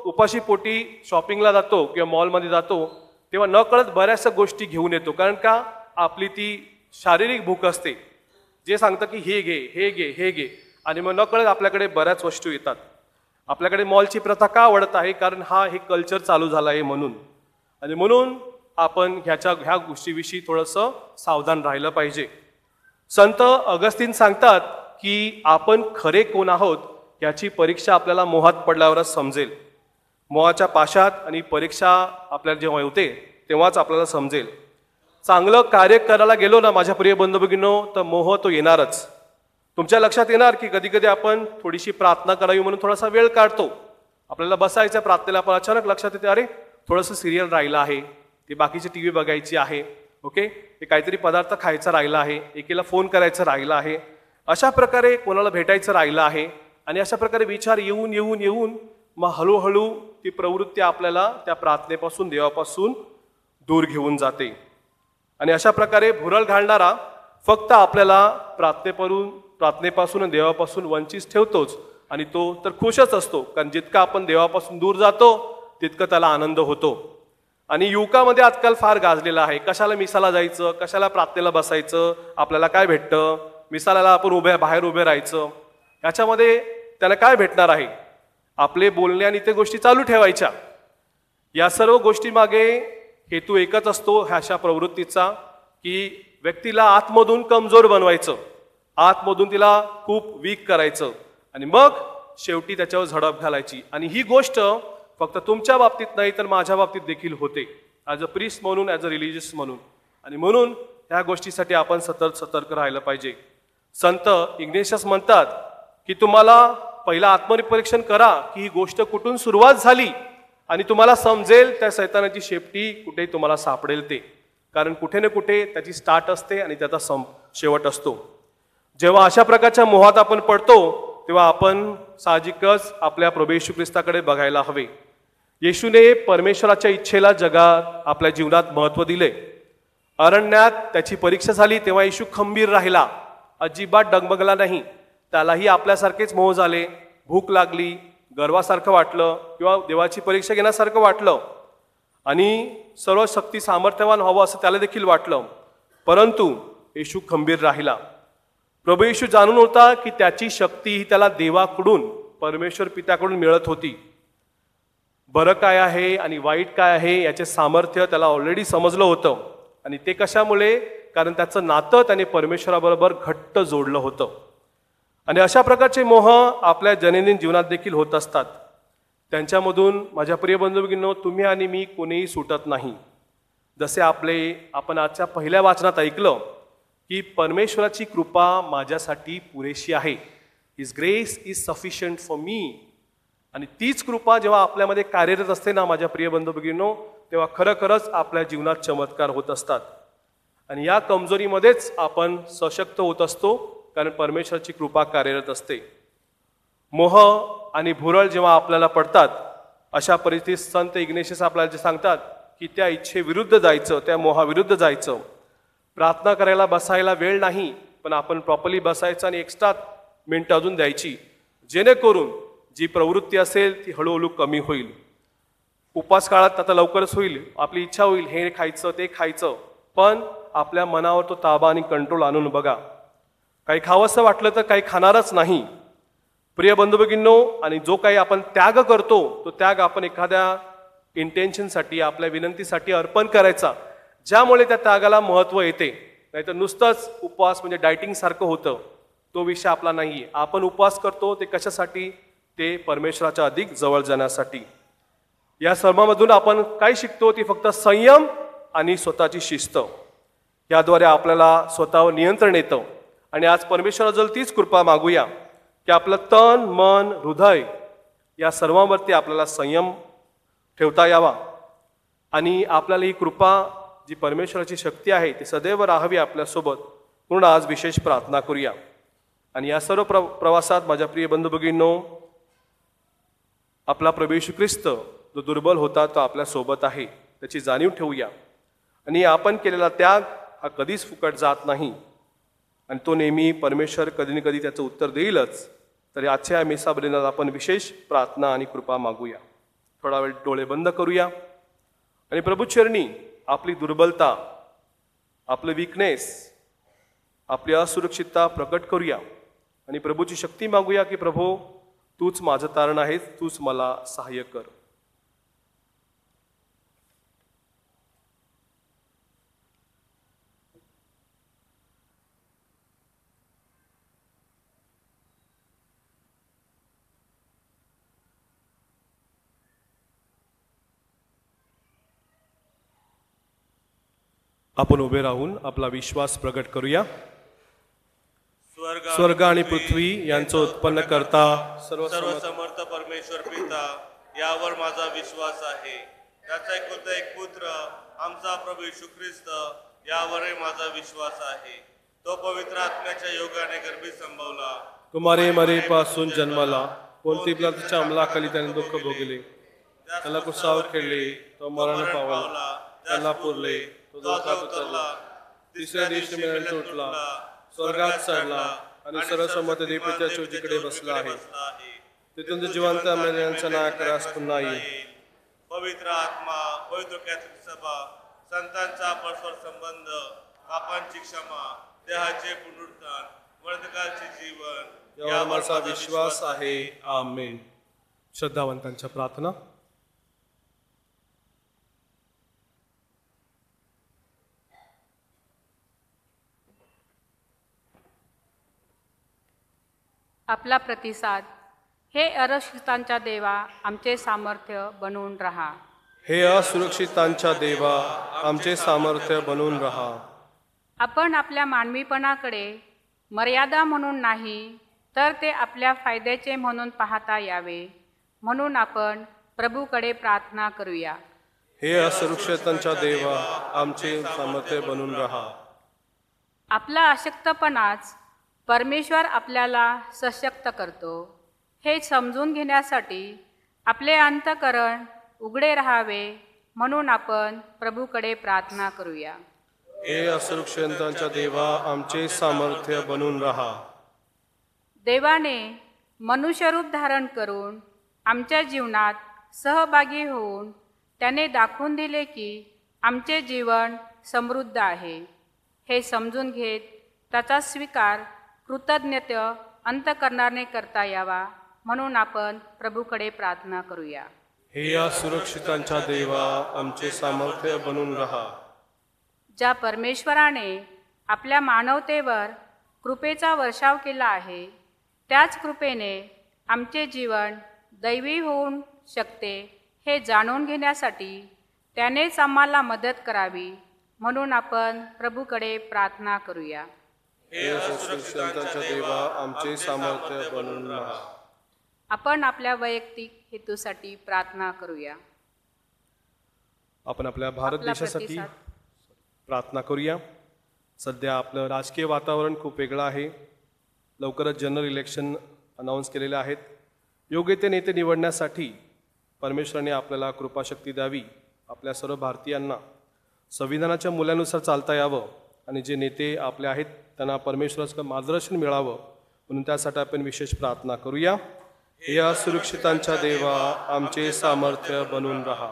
उपाशीपोटी शॉपिंगला जातो किंवा मॉलमध्ये जातो, तेव्हा नकळत बऱ्याचशा गोष्टी घेऊन येतो. कारण का, आपली ती शारीरिक भूक असते, जे सांगतं की हे घे, हे घे, हे घे, आणि मग नकळत आपल्याकडे बऱ्याच वस्तू येतात. आपल्याकडे मॉलची प्रथा का आवडत आहे, कारण हे कल्चर चालू झालं आहे म्हणून. आणि म्हणून आपण ह्या गोष्टीविषयी थोडंसं सावधान राहिलं पाहिजे. संत अगस्तीन सांगतात की आपण खरे कोण आहोत याची परीक्षा आपल्याला मोहात पडल्यावरच समजेल. मोहाच्या पाशात आणि परीक्षा आपल्याला जेव्हा होते तेव्हाच आपल्याला समजेल. चांगलं कार्य करायला गेलो ना माझ्या प्रिय बंधू भगिनींनो, तर मोह तो येणारच. तुमच्या लक्षात येणार की कधी कधी आपण थोडीशी प्रार्थना करावी म्हणून थोडासा वेळ काढतो, आपल्याला बसायच्या प्रार्थनेला, पण अचानक लक्षात येते अरे थोडंसं सिरियल राहिलं आहे, ती बाकीची टीव्ही बघायची आहे, ओके, ते काहीतरी पदार्थ खायचा राहिला आहे, एकीला फोन करायचं राहिलं आहे, अशा प्रकारे कोणाला भेटायचं राहिलं आहे. आणि अशा प्रकारे विचार येऊन येऊन येऊन मग हळूहळू ती प्रवृत्ती आपल्याला त्या प्रार्थनेपासून, देवापासून दूर घेऊन जाते. आणि अशा प्रकारे भुरळ घालणारा फक्त आपल्याला प्रार्थनेपासून आणि देवापासून वंचित ठेवतोच, आणि तो तर खुशच असतो, कारण जितका आपण देवापासून दूर जातो तितकं त्याला आनंद होतो. आणि युवकामध्ये आजकाल फार गाजलेलं आहे, कशाला मिसाला जायचं, कशाला प्रार्थनेला बसायचं, आपल्याला काय भेटतं, मिसाला आपण बाहेर उभे राहायचं, याच्यामध्ये त्याला काय भेटणार आहे. आपले बोलणे आणि ते गोष्टी चालू ठेवायच्या. या सर्व गोष्टी मागे हेतू एकच असतो ह्याशा प्रवृत्तीचा, की व्यक्तीला आतमधून कमजोर बनवायचं, आतमधून तिला खूप वीक करायचं आणि मग शेवटी त्याच्यावर झडप घालायची. आणि ही गोष्ट फक्त तुमच्या बाबतीत नाही तर माझ्या बाबतीत देखील होते, ॲज अ प्रिस्ट म्हणून, ॲज अ रिलिजियस म्हणून. आणि म्हणून ह्या गोष्टीसाठी आपण सतर्क राहिलं पाहिजे. संत इग्नेशियस म्हणतात की तुम्हाला पहिला आत्मपरीक्षण करा की ही गोष्ट कुठून सुरुवात झाली आणि तुम्हाला समजेल त्या शैतानाची शेपटी कुठे तुम्हाला सापडेल ते. कारण कुठे ना कुठे त्याची स्टार्ट असते आणि त्याचा शेवट असतो. जेव्हा अशा प्रकारच्या मोहात आपण पडतो तेव्हा आपण साहजिकच आपल्या प्रभू येशू ख्रिस्ताकडे बघायला हवे. येशूने परमेश्वराच्या इच्छेला जगात आपल्या जीवनात महत्त्व दिले. अरण्यात त्याची परीक्षा झाली तेव्हा येशू खंबीर राहिला, अजिबात डगमगला नाही. त्यालाही आपल्यासारखेच मोह झाले, भूक लागली, गर्वासारखं वाटलं किंवा देवाची परीक्षा घेण्यासारखं वाटलं आणि सर्व शक्ती सामर्थ्यवान व्हावं असं त्याला देखील वाटलं. परंतु येशू खंबीर राहिला. प्रभू येशू जाणून होता की त्याची शक्ती ही त्याला देवाकडून, परमेश्वर पित्याकडून मिळत होती. बरं काय आहे आणि वाईट काय आहे याचे सामर्थ्य त्याला ऑलरेडी समजलं होतं. आणि ते कशामुळे? कारण त्याचं नातं त्याने परमेश्वराबरोबर घट्ट जोडलं होतं. आणि अशा प्रकारचे मोह आपल्या दैनंदिन जीवनात देखील होत असतात. त्यांच्यामधून माझ्या प्रिय बंधू-भगिनींनो, तुम्ही आणि मी कोणीही सुटत नाही. जसे आपण आजच्या पहिल्या वाचनात ऐकलं की परमेश्वराची कृपा माझ्यासाठी पुरेशी आहे, his grace is sufficient for me. आणि तीच कृपा जेव्हा आपल्यामध्ये कार्यरत असते ना माझ्या प्रिय बंधू-भगिनींनो, तेव्हा खरंच आपल्या जीवनात चमत्कार होत असतात. आणि या कमजोरीमध्येच आपण सशक्त होत असतो, कारण परमेश्वराची कृपा कार्यरत असते. मोह आणि भुरळ जेव्हा आपल्याला पडतात, अशा परिस्थितीत संत इग्नेशियस आपल्याला जे सांगतात की त्या इच्छेविरुद्ध जायचं, त्या मोहाविरुद्ध जायचं. प्रार्थना करायला बसायला वेळ नाही, पण आपण प्रॉपरली बसायचं आणि एक्स्ट्रा मिनिटं अजून द्यायची, जेणेकरून जी प्रवृत्ती असेल ती हळूहळू कमी होईल. उपवास काळात आता लवकरच होईल, आपली इच्छा होईल हे खायचं ते खायचं, पण आपल्या मनावर तो ताबा आणि कंट्रोल आणून बघा. काही खावंसं वाटलं तर काही खाणारच नाही. प्रिय बंधू-भगिनींनो, आणि जो काही आपण त्याग करतो तो त्याग आपण एखाद्या इंटेन्शनसाठी, आपल्या विनंतीसाठी अर्पण करायचा, ज्यामुळे त्या त्यागाला महत्त्व येते. नाहीतर नुसतंच उपवास म्हणजे डायटिंग सारखं होतं, तो विषय आपला नाही. आपण उपवास करतो ते कशासाठी? ते परमेश्वराच्या अधिक जवळ जाण्यासाठी. या सर्वांमधून आपण काय शिकतो? ती फक्त संयम आणि स्वतःची शिस्त. याद्वारे आपल्याला स्वतःवर नियंत्रण येतं. आणि आज परमेश्वराजवळ तीच कृपा मागूया की आपलं तन, मन, हृदय या सर्वांवरती आपल्याला संयम ठेवता यावा. आणि आपल्याला ही कृपा, जी परमेश्वराची शक्ती आहे, ती सदैव राहावी आपल्यासोबत. म्हणून आज विशेष प्रार्थना करूया. आणि या सर्व प्रवासात माझ्या प्रिय बंधू-भगिनींनो, आपला प्रभू येशू ख्रिस्त जो दुर्बल होता तो आपल्या सोबत आहे, त्याची जाणीव ठेवूया. आणि आपण केलेला त्याग हा कधीच फुकट जात नाही आणि तो नेहमी परमेश्वर कधी ना कधी त्याचं उत्तर देईलच. तरी आजच्या मिसा बलिदानात आपण विशेष प्रार्थना आणि कृपा मागूया. थोडा वेळ डोळे बंद करूया आणि प्रभूचरणी आपली दुर्बलता, आपलं वीकनेस, आपली असुरक्षितता प्रकट करूया आणि प्रभूची शक्ती मागूया की प्रभू, तूच माझं तारण आहेस, तूच मला सहाय्य कर. आपण उभे राहून आपला विश्वास प्रकट करूया. स्वर्ग आणि पृथ्वी यांचं उत्पन्न करता सर्वसमर्थ परमेश्वर पिता, यावर माझा विश्वास आहे. त्याचा एक पुत्र आमचा प्रभू येशू ख्रिस्त, यावरही माझा विश्वास आहे. तो पवित्र आत्म्याच्या योगाने गर्भी संभवला, तुम्हारे मरे पासून जन्माला, कोणती पिलाच्या अंमलाखाली त्याने दुःख भोगले, त्याला कुसावर खेळले, तो मरण पावला, त्याला पुरले, तो दोषात उतरला, तिसऱ्या दिवशी मेल्यानंतर उठला, स्वर्गात चढला आणि सर्वसंमत देवतेच्या चोचीकडे बसला आहे. तिथून जिवंत मेल्याच्या न्याय करास पुन्हा येईल. पवित्र आत्मा, पवित्र कॅथलिक सभा, संतांचा परस्पर संबंध, पापांची क्षमा, देहाचे पुनरुत्थान, मरणकालचे जीवन यावर माझा विश्वास आहे. आमेन. श्रद्धावंतांच्या प्रार्थना. आपला प्रतिसाद. हे असुरक्षितांच्या देवा आमचे सामर्थ्य बनवून राहा. हे असुरक्षितांच्या देवा आमचे सामर्थ्य बनून राहा. आपण आपल्या मानवीपणाकडे मर्यादा म्हणून नाही तर ते आपल्या फायद्याचे म्हणून पाहता यावे म्हणून आपण प्रभूकडे प्रार्थना करूया. हे असुरक्षितांच्या देवा आमचे सामर्थ्य बनून राहा. आपला अशक्तपणाच परमेश्वर आपल्याला सशक्त करतो हे समजून घेण्यासाठी आपले अंतःकरण उघडे राहावे म्हणून आपण प्रभूकडे प्रार्थना करूया. हे असुरक्षितांच्या देवा आमचे सामर्थ्य बनून राहा. देवाने मनुष्यरूप धारण करून आमच्या जीवनात सहभागी होऊन त्याने दाखवून दिले की आमचे जीवन समृद्ध आहे हे समजून घेत त्याचा स्वीकार कृतज्ञते अंतःकरणाने करता यावा म्हणून आपण प्रभूकडे प्रार्थना करूया. हे असुरक्षितांच्या देवा आमचे सामर्थ्य बनून राहा. ज्या परमेश्वराने आपल्या मानवतेवर कृपेचा वर्षाव केला आहे त्याच कृपेने आमचे जीवन दैवी होऊन शकते हे जाणून घेण्यासाठी त्यानेच आम्हाला मदत करावी म्हणून आपण प्रभूकडे प्रार्थना करूया. हे असुरक्षितांच्या देवा आमचे सामर्थ्य बनून राहा. आपण आपल्या वैयक्तिक हेतूसाठी प्रार्थना करूया. आपण आपल्या भारत आपला देशासाठी प्रतिसाद. प्रार्थना करूया. सध्या आपलं राजकीय वातावरण खूप वेगळं आहे. लवकरच जनरल इलेक्शन अनाऊन्स केलेले आहेत. योग्य ते नेते निवडण्यासाठी परमेश्वराने आपल्याला कृपाशक्ती द्यावी. आपल्या सर्व भारतीयांना संविधानाच्या मूल्यानुसार चालता यावं आणि जे नेते आपले आहेत त्यांना परमेश्वराचं मार्गदर्शन मिळावं म्हणून त्यासाठी आपण विशेष प्रार्थना करूया. हे असुरक्षितांच्या देवा आमचे सामर्थ्य बनून राहा.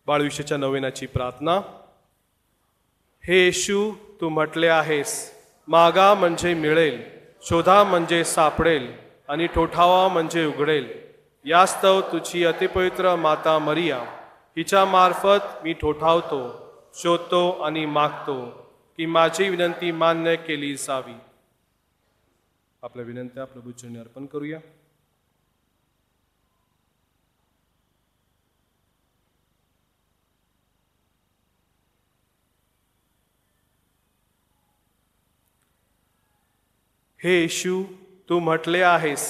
बाळविशेच्या नवेनाची प्रार्थना. हे येशू, तू म्हटले आहेस, मागा म्हणजे मिळेल, शोधा म्हणजे सापडेल आणि ठोठावा म्हणजे उघडेल. यास्तव तुझी अतिपवित्र माता मरिया हिच्या मार्फत मी ठोठावतो, शोधतो आणि मागतो की माझी विनंती मान्य केली जावी. आपल्या विनंत्या प्रभूचरणी अर्पण करूया. हे येशू, तू म्हटले आहेस,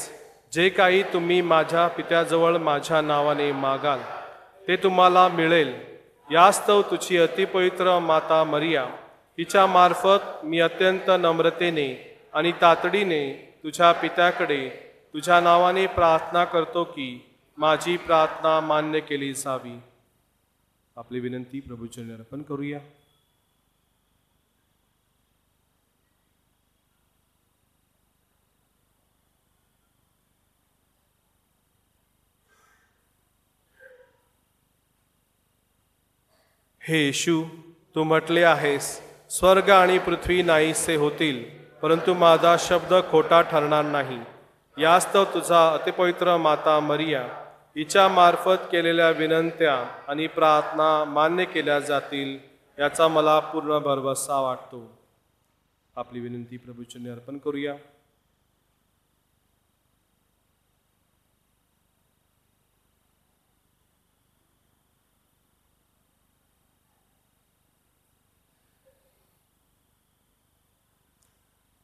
जे काही तुम्ही माझ्या पित्याजवळ माझ्या नावाने मागाल ते तुम्हाला मिळेल. यास्तव तुझी अतिपवित्र माता मरिया हिच्या मार्फत मी अत्यंत नम्रतेने आणि तातडीने तुझ्या पित्याकडे तुझ्या नावाने प्रार्थना करतो की माझी प्रार्थना मान्य केली जावी. आपली विनंती प्रभूचरणी अर्पण करूया. हे येशू, तू म्हटले आहेस, स्वर्ग आणि पृथ्वी नाहीसे होतील परंतु माझा शब्द खोटा ठरणार नाही. यास्तव तुझा अतिपवित्र माता मरिया हिच्या मार्फत केलेल्या विनंत्या आणि प्रार्थना मान्य केल्या जातील याचा मला पूर्ण भरवसा वाटतो. आपली विनंती प्रभूचरणी अर्पण करूया.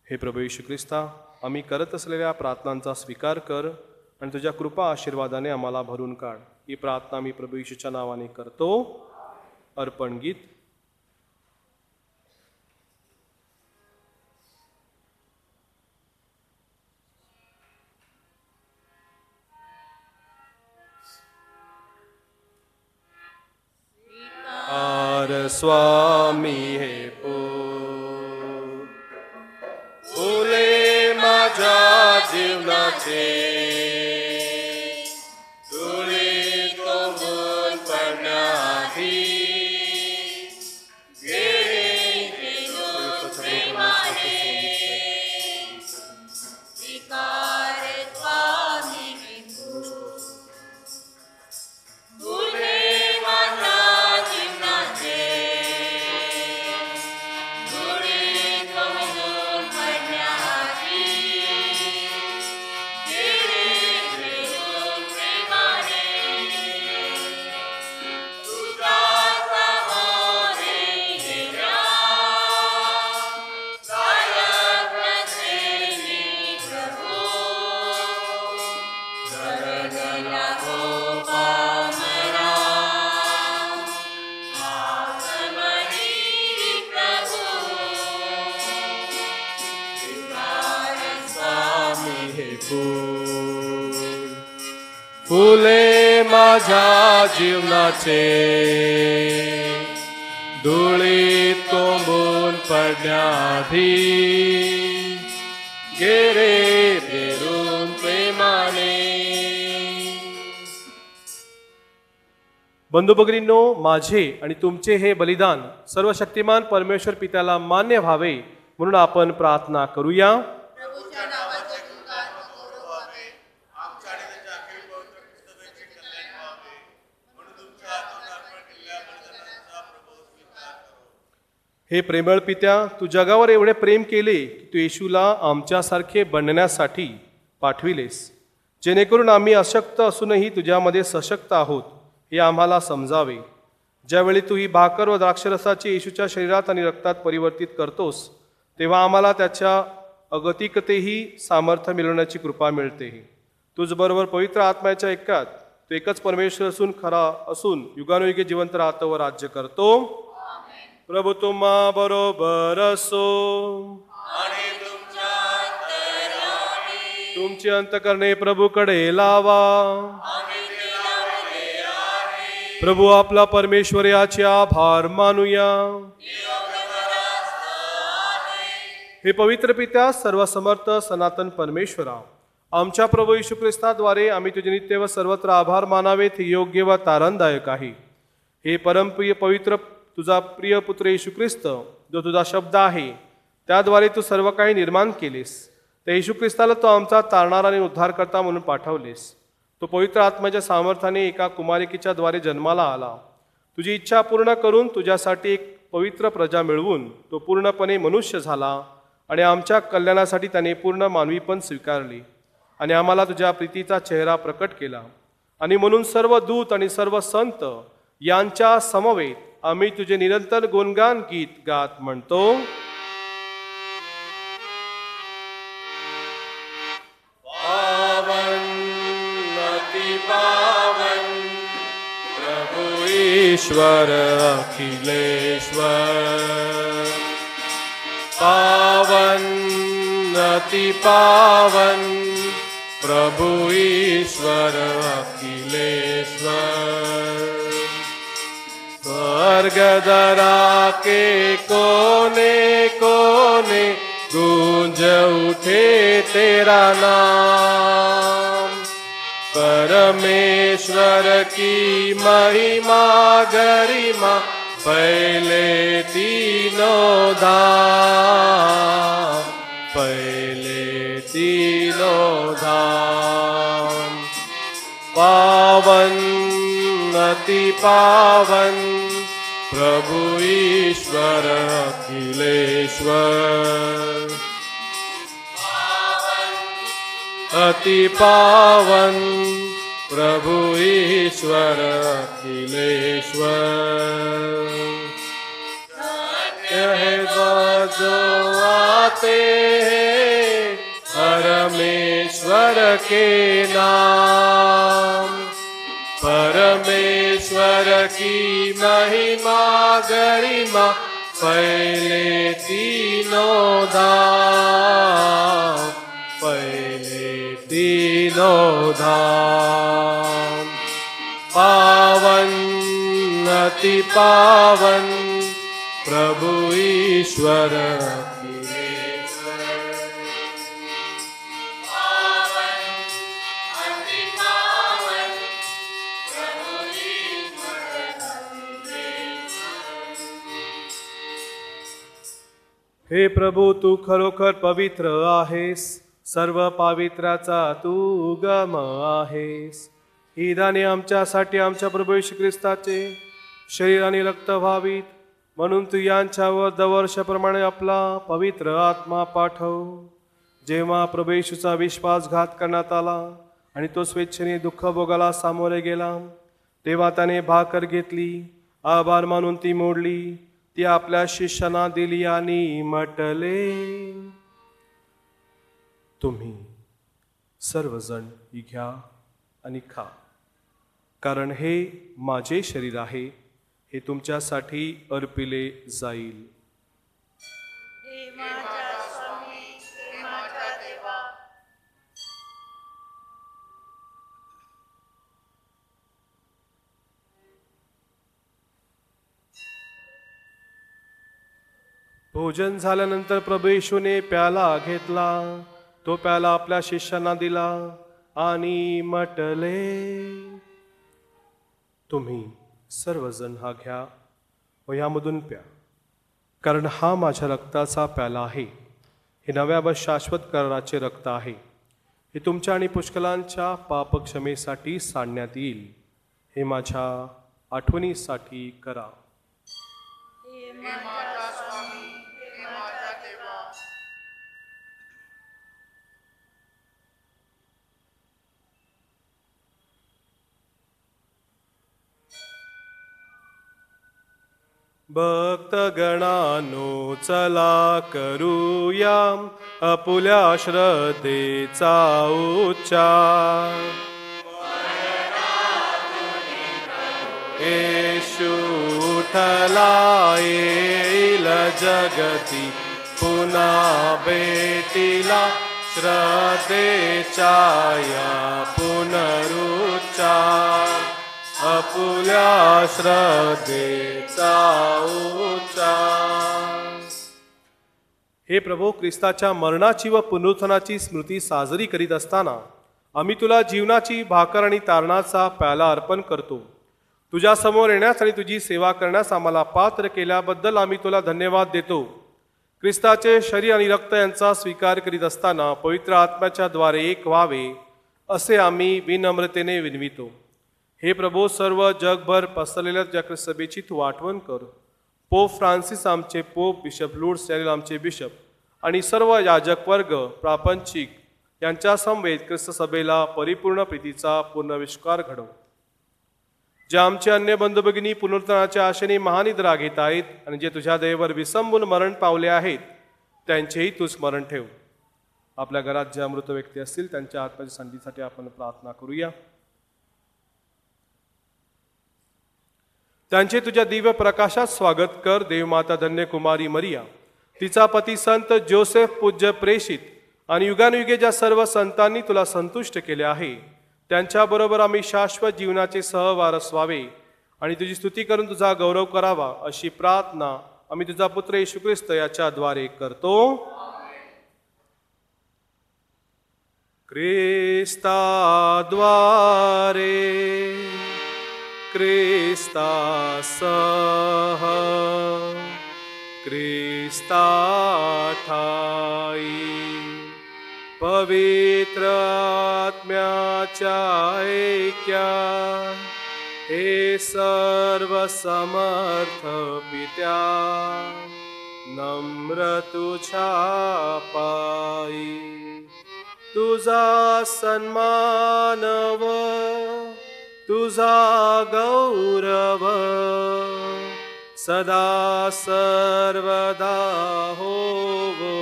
हे प्रभू येशू ख्रिस्ता, आम्ही करत असलेल्या प्रार्थनांचा स्वीकार कर आणि तुझ्या कृपा आशीर्वादाने आम्हाला भरून काढ. ही प्रार्थना मी प्रभू येशूच्या नावाने करतो. अर्पण गीत. स्वामी हे फुले माझ्या जीवनाचे, तुळी तो फुले माझ्या जीवनाचे धुळीत कोंबून पडण्याआधी गेरे फिरून प्रेमाने. बंधू भगिनींनो, माझे आणि तुमचे हे बलिदान सर्वशक्तिमान परमेश्वर पित्याला मान्य व्हावे म्हणून आपण प्रार्थना करूया. हे प्रेमळ पित्या, तू जगावर एवढे प्रेम केले की तू येशूला आमच्यासारखे बनण्यासाठी पाठविलेस, जेणेकरून आम्ही अशक्त असूनही तुझ्यामध्ये सशक्त आहोत हे आम्हाला समजावे. ज्यावेळी तू ही भाकर व द्राक्षरसाची येशूच्या शरीरात आणि रक्तात परिवर्तित करतोस, तेव्हा आम्हाला त्याच्या अगतिकतेही सामर्थ्य मिळवण्याची कृपा मिळते. तुझबरोबर पवित्र आत्म्याच्या ऐक्यात तू एकच परमेश्वर असून खरा असून युगानुयुगे जिवंत राहतो व राज्य करतो. प्रभू तुम्हा बरोबर असो आणि तुमच्या अंतराळी तुमची अंतकरणे प्रभूकडे लावा. आम्ही ते लावले आहे. प्रभू आपला परमेश्वर याचे आभार मानूया. हे पवित्र पित्या, सर्वसमर्थ सनातन परमेश्वरा, आमच्या प्रभू येशू ख्रिस्ताद्वारे आम्ही तुझे नित्य व सर्वत्र आभार मानावेत हे योग्य व तारणदायक आहे. हे परमप्रिय पवित्र तुझा प्रिय पुत्र येशू ख्रिस्त, जो तुझा शब्द आहे, त्याद्वारे तू सर्व काही निर्माण केलेस. त्या येशू ख्रिस्ताला तो आमचा तारणारा आणि उद्धारकर्ता म्हणून पाठवलेस. तो पवित्र आत्म्याच्या सामर्थ्याने एका कुमारिकेच्या द्वारे जन्माला आला. तुझी इच्छा पूर्ण करून तुझ्यासाठी एक पवित्र प्रजा मिळवून तो पूर्णपणे मनुष्य झाला आणि आमच्या कल्याणासाठी त्याने पूर्ण मानवीपण स्वीकारले आणि आम्हाला तुझ्या प्रीतीचा चेहरा प्रकट केला. आणि म्हणून सर्व दूत आणि सर्व संत यांच्या समवेत आम्ही तुझे निरंतर गुणगान गीत गात म्हणतो. पावन अति पावन प्रभु ईश्वर अखिलेश्वर, पावन अति पावन प्रभु ईश्वर अखिलेश्वर. स्वर्ग दरा के कोने कोने गूंज उठे तेरा नाम. परमेश्वर की महिमा गरिमा पहले तीनों धाम, पहले तीनों धाम. पावन अति पावन प्रभु ईश्वर अखिलेश्वर, अति पावन प्रभु ईश्वर अखिलेश्वर. सत्य जो आते हैं परमेश्वर के नाम, परमेश्वर की महिमा गरिमा पहले तीनों धाम, पहले तीनों धाम. पावन अति पावन प्रभु ईश्वर अखिलेश्वर, पावन अति पावन प्रभु ईश्वर अखिलेश्वर. हे प्रभू, तू खरोखर पवित्र आहेस, सर्व पावित्र्याचा तू उगम आहेस. ही दाने आमच्यासाठी आमच्या प्रभू येशू ख्रिस्ताचे शरीर आणि रक्त व्हावीत, म्हणून तू यांच्यावर दरवर्षाप्रमाणे आपला पवित्र आत्मा पाठव. जेव्हा प्रभू येशूचा विश्वासघात करण्यात आला आणि तो स्वेच्छेने दुःख भोगाला सामोरे गेला, तेव्हा त्याने भाकर घेतली, आभार मानून ती मोडली, ती आपल्या शिष्यांना दिली आणि म्हटले, तुम्ही सर्वजण ही घ्या आणि खा, कारण हे माझे शरीर आहे, हे तुमच्यासाठी अर्पिले जाईल. भोजन झाल्यानंतर प्रभू येशूने प्याला घेतला, तो प्याला आपल्या शिष्यांना दिला आणि म्हटले, तुम्ही सर्वजण हा घ्या व यामधून प्या, कारण हा माझ्या रक्ताचा प्याला आहे, हे नव्या व शाश्वत कराराचे रक्त आहे, हे तुमच्या आणि पुष्कळांच्या पापक्षमेसाठी सांडण्यात येईल. हे माझ्या आठवणीसाठी करा. भक्तगणांनो, चला करूया आपुल्या श्रद्धेचा उच्चार. येशू उठला, येईल जगती पुन्हा भेटीला, श्रद्धेच्या या पुनरुच्चार, आपुल्या श्रद्धेचा उच्चार. हे प्रभू, ख्रिस्ताच्या मरणाची व पुनरुत्थानाची स्मृती साजरी करीत असताना आम्ही तुला जीवनाची भाकर आणि तारणाचा प्याला अर्पण करतो. तुझ्या समोर येण्यास आणि तुझी सेवा करण्यास आम्हाला पात्र केल्याबद्दल आम्ही तुला धन्यवाद देतो. ख्रिस्ताचे शरीर आणि रक्त यांचा स्वीकार करीत असताना पवित्र आत्म्याच्या द्वारे एक व्हावे असे आम्ही विनम्रतेने विनवितो. हे प्रभू, सर्व जगभर पसरलेल्या ज्या ख्रिस्त सभेची तू आठवण कर. पोप फ्रान्सिस आमचे पोप, बिशप लुर्ड्स यांनी आमचे बिशप आणि सर्व याजक वर्ग, प्रापंचिक यांच्या समवेत ख्रिस्त सभेला परिपूर्ण प्रीतीचा पुनर्विष्कार घडव. जे आमचे अन्य बंधू भगिनी पुनरुत्थानाच्या आशेने महानिद्रा घेत आहेत आणि जे तुझ्या दयेवर विसंबून मरण पावले आहेत, त्यांचेही तू स्मरण ठेव. आपल्या घरात ज्या मृत व्यक्ती असतील त्यांच्या आत्म्याच्या शांतीसाठी आपण प्रार्थना करूया. त्यांचे तुझ्या दिव्य प्रकाशात स्वागत कर. देवमाता धन्य कुमारी मरिया, तिचा पती संत जोसेफ, पूज्य प्रेषित आणि युगानुयुगे ज्या सर्व संतांनी तुला संतुष्ट केले आहे, त्यांच्याबरोबर आम्ही शाश्वत जीवनाचे सहवारस व्हावे आणि तुझी स्तुती करून तुझा गौरव करावा, अशी प्रार्थना आम्ही तुझा पुत्र येशू ख्रिस्त याच्याद्वारे करतो. ख्रिस्ताद्वारे, ख्रिस्तासह, ख्रिस्ताठाई, पवित्र आत्म्याच्या ऐक्यात, हे सर्व समर्थ पित्या, नम्र तुझ्या पायी, तुझा सन्मान व तुझा गौरव सदा सर्वदा होवो,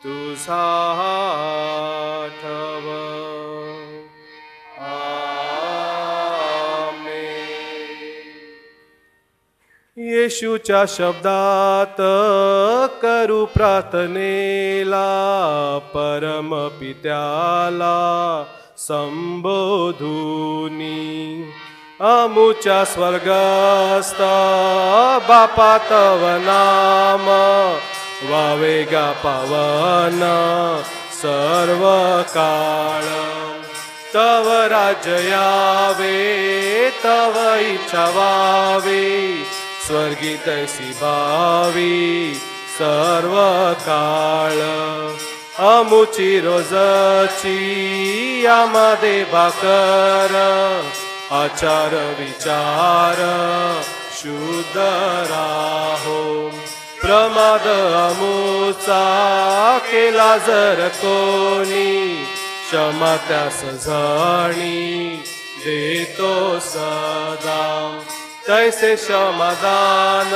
तुझा आठव. येशूच्या शब्दात करू प्रार्थनेला, परमपित्याला संबोधुनी, आमुच्या स्वर्गस्थ बापा तव नाम, वावेगा पावन सर्व काळ, तव राज्य यावे, तव इच्छा व्हावी, स्वर्गी तैसी भावी सर्व काळ अमुची रोजची यामध्ये भाकर आचार विचार शुद्ध राहो प्रमाद अमुचा केला जर कोणी क्षमा त्यास जाणी देतो सदा तैसे समाधान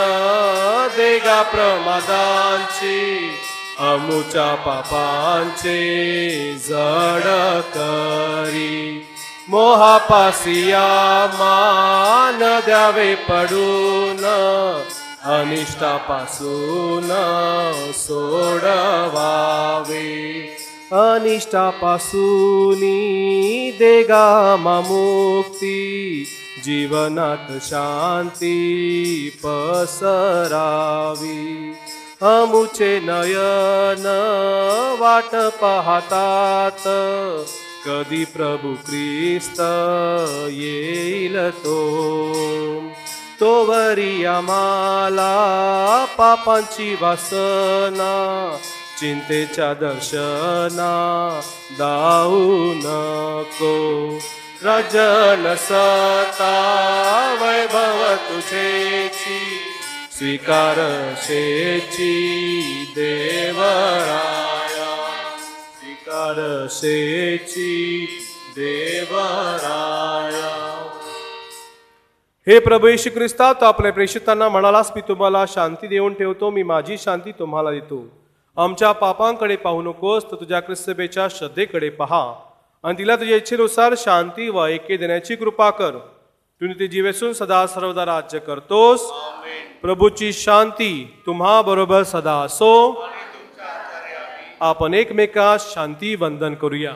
देगा प्रमादांची अमुच्या पापांचे जड करी मोहापासिया मान द्यावे पडून अनिष्टापासून सोडवावे अनिष्टापासून देगा मुक्ती जीवनात शांती पसरावी अमुचे नयन वाट पाहतात कधी प्रभू ख्रिस्त येईल तोवरी आम्हाला पापांची वासना चिंतेच्या दर्शना दाऊ नको रजन सता वैभव तुझेची स्वीकार शेची देवराया स्वीकार शेची देवराया. हे प्रभू येशू ख्रिस्ता तो आपल्या प्रेषितांना म्हणालास मी तुम्हाला शांती देऊन ठेवतो मी माझी शांती तुम्हाला देतो. आमच्या पापांकडे पाहू नकोस तर तुझ्या ख्रिस्तबेच्या श्रद्धेकडे पहा आणि तिला तुझ्या इच्छेनुसार शांती व ऐक्य देण्याची कृपा कर. तू ती जीवेसून सदा सर्वदा राज्य करतोस. प्रभूची शांती तुम्हा बरोबर सदा असो. आपण एकमेकास शांती वंदन करूया.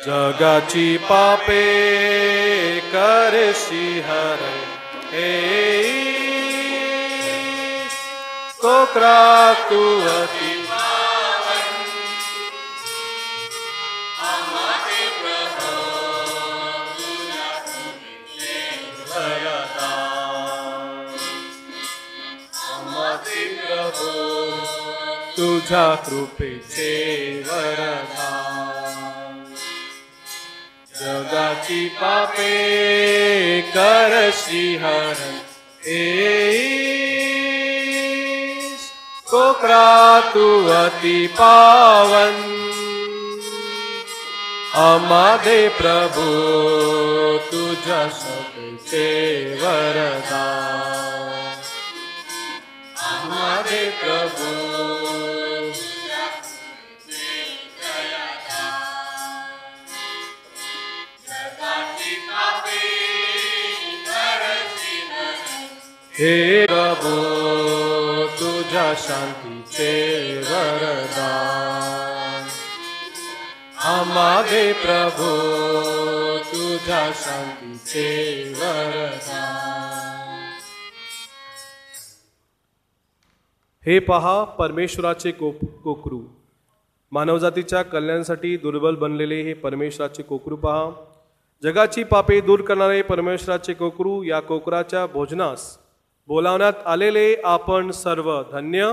जगाची पापे करशी हरण हे कोकरा तू अति तुझ्या कृपेचे वरदान जगाची पापे करशी हरण एस कोकरा तू अति पावन आम्हादे प्रभू तुझ्या कृपेचे वरदान आम्हादे प्रभू हे प्रभू तुझ्या शांतीचे वरदान आम्हादे प्रभू तुझ्या शांतीचे वरदान. हे पहा परमेश्वराचे कोकरू मानवजातीच्या कल्याणासाठी दुर्बल बनलेले हे परमेश्वराचे कोकरू पहा. जगाची पापे दूर करणारे परमेश्वराचे कोकरू या कोकराच्या भोजनास बोलावण्यात आलेले आपण सर्व धन्य.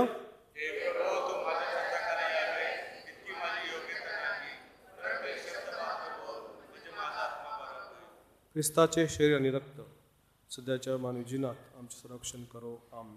ख्रिस्ताचे शरीर आणि रक्त सध्याच्या मानवी जीवनात आमचे संरक्षण करो. आमेन.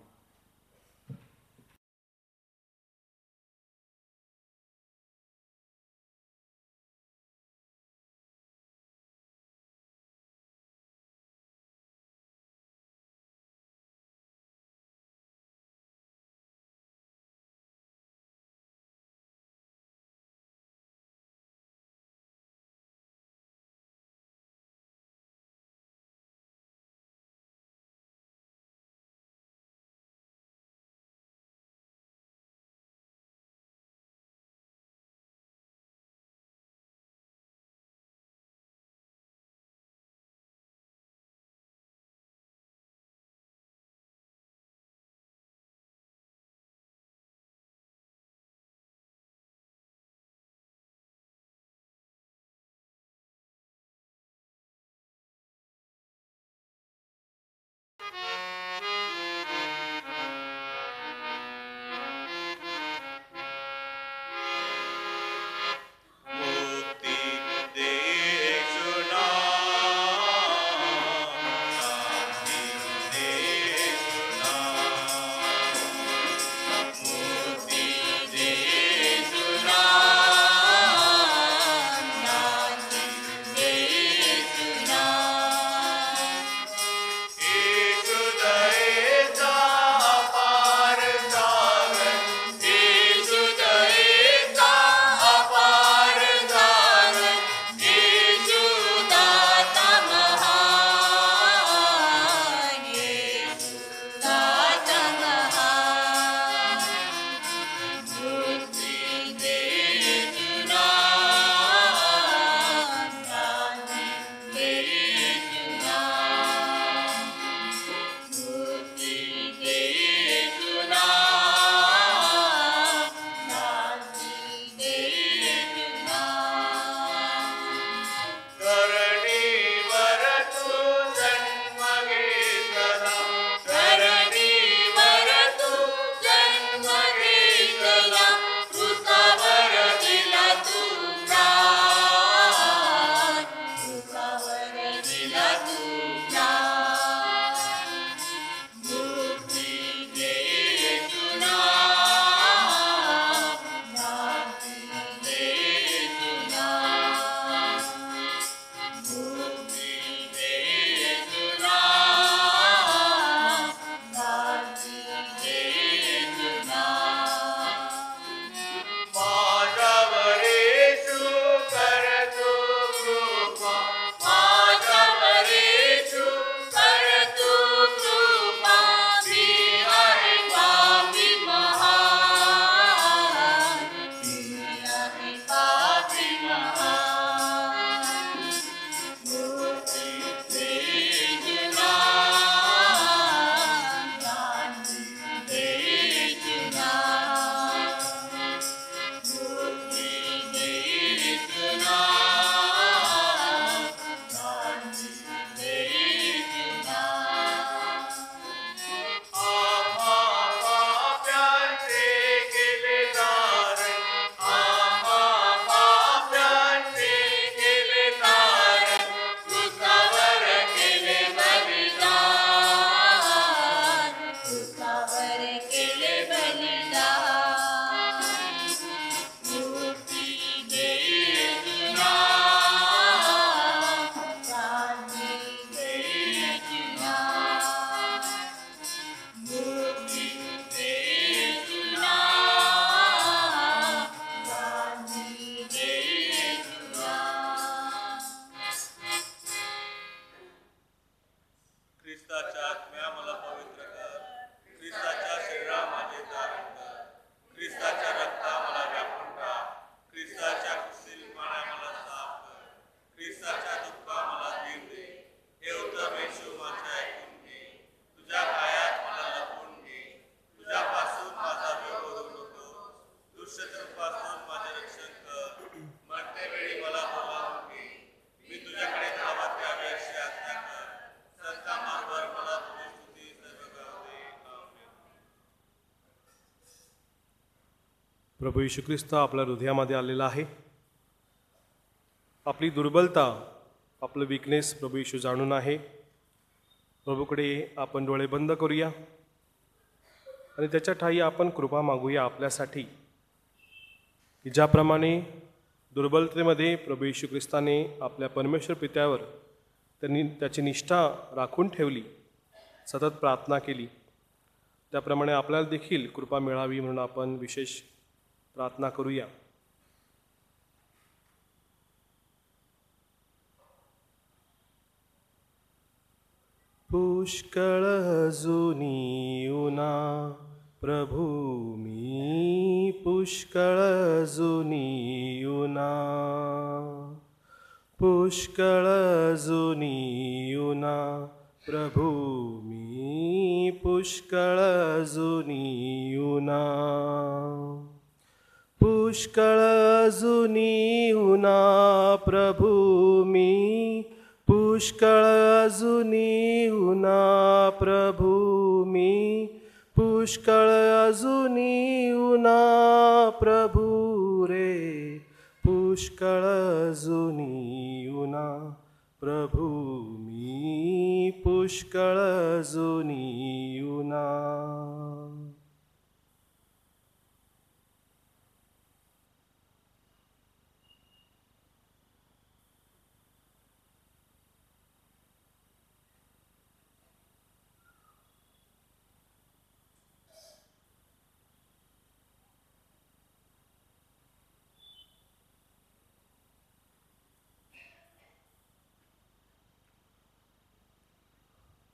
प्रभू येशू ख्रिस्त आपल्या हृदयामध्ये आलेला आहे. आपली दुर्बलता, आपलं विकनेस प्रभू येशू जाणून आहे. प्रभूकडे आपण डोळे बंद करूया आणि त्याच्या ठाई आपण कृपा मागूया आपल्यासाठी, की ज्याप्रमाणे दुर्बलतेमध्ये प्रभू येशू ख्रिस्ताने आपल्या परमेश्वर पित्यावर त्यांनी त्याची निष्ठा राखून ठेवली, सतत प्रार्थना केली, त्याप्रमाणे आपल्याला देखील कृपा मिळावी म्हणून आपण विशेष प्रार्थना करूया. पुष्कळ जुनी उना प्रभू मी, पुष्कळ जुनी उना, पुष्कळ जुनी उना प्रभू मी, पुष्कळ जुनी उना, पुष्कळ जुनी उना प्रभू मी, पुष्कळ जुनी उना प्रभू मी, पुष्कळ जुनी उना प्रभू रे, पुष्कळ जुनी उना प्रभू मी, पुष्कळ जुनी उना.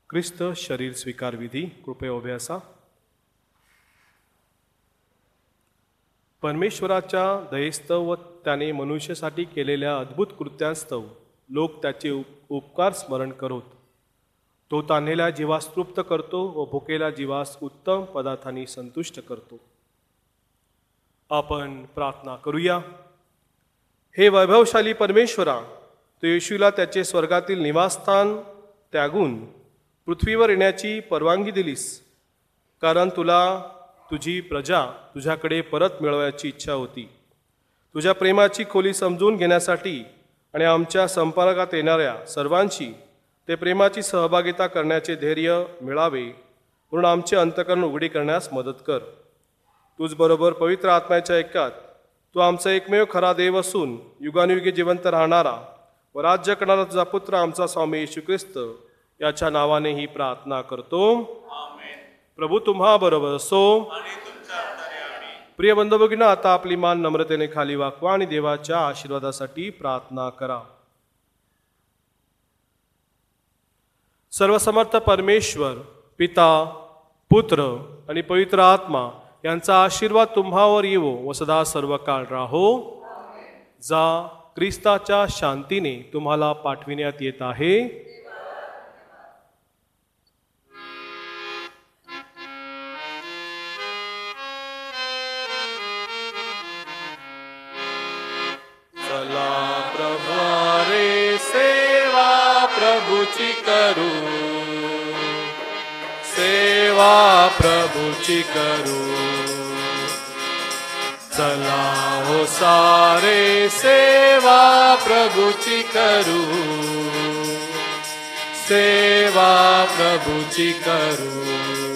ख्रिस्त शरीर स्वीकार विधी कृपया उभे असा. परमेश्वराच्या दयेस्तव व त्याने मनुष्यासाठी केलेल्या अद्भुत कृत्यांस्तव लोक त्याचे उपकार स्मरण करोत. तो तान्हेल्या जीवास तृप्त करतो व भुकेल्या जीवास उत्तम पदार्थांनी संतुष्ट करतो. आपण प्रार्थना करूया. हे वैभवशाली परमेश्वरा, तो येशूला त्याचे स्वर्गातील निवासस्थान त्यागून पृथ्वीवर येण्याची परवानगी दिलीस, कारण तुला तुझी प्रजा तुझ्याकडे परत मिळवायची इच्छा होती. तुझ्या प्रेमाची खोली समजून घेण्यासाठी आणि आमच्या संपर्कात येणाऱ्या सर्वांशी ते प्रेमाची सहभागिता करण्याचे धैर्य मिळावे म्हणून आमचे अंतःकरण उघडी करण्यास मदत कर. तुझबरोबर पवित्र आत्म्याच्या ऐक्यात तू आमचा एकमेव खरा देव असून युगानुयुगे जिवंत राहणारा व राज्य करणारा तुझा पुत्र आमचा स्वामी येशू ख्रिस्त याच्या नावाने ही प्रार्थना करतो. प्रभू तुम्हा बरोबर असो. प्रिय बंधू भगिनींनो, आता आपली मान नम्रतेने खाली वाकवा आणि देवाच्या आशीर्वादासाठी प्रार्थना करा. सर्वसमर्थ परमेश्वर पिता, पुत्र आणि पवित्र आत्मा यांचा आशीर्वाद तुम्हावर येवो व सदा सर्व काळ राहो. जा ख्रिस्ताच्या शांतीने तुम्हाला पाठविण्यात येत आहे. प्रभूची करू सेवा, प्रभूची करू. चला हो सारे सेवा प्रभूची करू, सेवा प्रभूची करू.